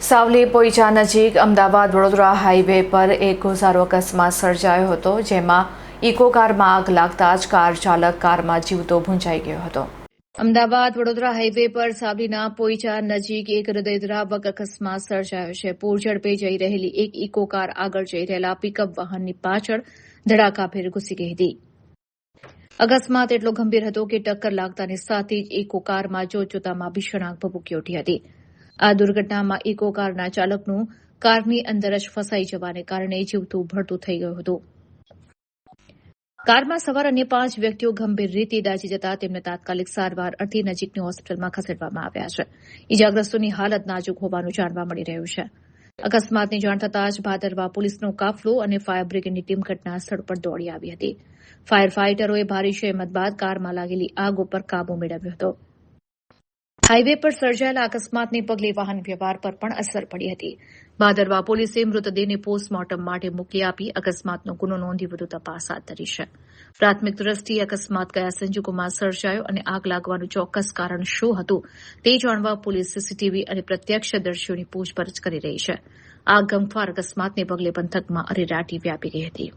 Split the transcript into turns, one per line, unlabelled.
સાવલી પોઈચા નજીક અમદાવાદ વડોદરા હાઈવે પર એક ગોઝારો અકસ્માત સર્જાયો હતો, જેમાં ઇકો કારમાં આગ લાગતા જ કાર ચાલક કારમાં જીવતો ભૂંજાઈ ગયો હતો. અમદાવાદ વડોદરા હાઈવે પર સાવલીના પોઈચા નજીક એક હૃદયદ્રાવક અકસ્માત સર્જાયો છે. પૂર ઝડપે જઈ રહેલી એક ઇકો કાર આગળ જઈ રહેલા પિકઅપ વાહનની પાછળ ધડાકાભેર ઘૂસી ગઈ હતી. અકસ્માત એટલો ગંભીર હતો કે ટક્કર લાગતાની સાથે જ ઇકો કારમાં જોતજોતામાં ભીષણ આગ ભભૂકી ઉઠી હતી. આ દુર્ઘટનામાં ઇકો કારના ચાલકનું કારની અંદર જ ફસાઈ જવાને કારણે જીવતું ભળતું થઈ ગયું હતું. કારમાં સવાર અન્ય 5 વ્યક્તિઓ ગંભીર રીતે દાઝી જતા તેમને તાત્કાલિક સારવાર અર્થે નજીકની હોસ્પિટલમાં ખસેડવામાં આવ્યા છે. ઇજાગ્રસ્તોની હાલત નાજુક હોવાનું જાણવા મળી રહ્યું છે. અકસ્માતની જાણ થતાં જ ભાદરવા પોલીસનો કાફલો અને ફાયર બ્રિગેડની ટીમ ઘટના સ્થળ પર દોડી આવી હતી. ફાયર ફાઇટરોએ ભારે જહેમત બાદ કારમાં લાગેલી આગ ઉપર કાબુ મેળવ્યો હતો. હાઈવે પર સર્જાયેલા અકસ્માતને પગલે વાહન વ્યવહાર પર પણ અસર પડી હતી. ભાદરવા પોલીસે મૃતદેહને પોસ્ટમોર્ટમ માટે મોકલી આપી અકસ્માતનો ગુનો નોંધી વધુ તપાસ હાથ ધરી છે. પ્રાથમિક દ્રષ્ટિએ અકસ્માત કયા સંજોગોમાં સર્જાયો અને આગ લાગવાનું ચોક્કસ કારણ શું હતું તે જાણવા પોલીસ સીસીટીવી અને પ્રત્યક્ષદર્શીઓની પૂછપરછ કરી રહી છે. આ ગમખ્વાર અકસ્માતને પગલે પંથકમાં અરેરાટી વ્યાપી ગઈ હતી.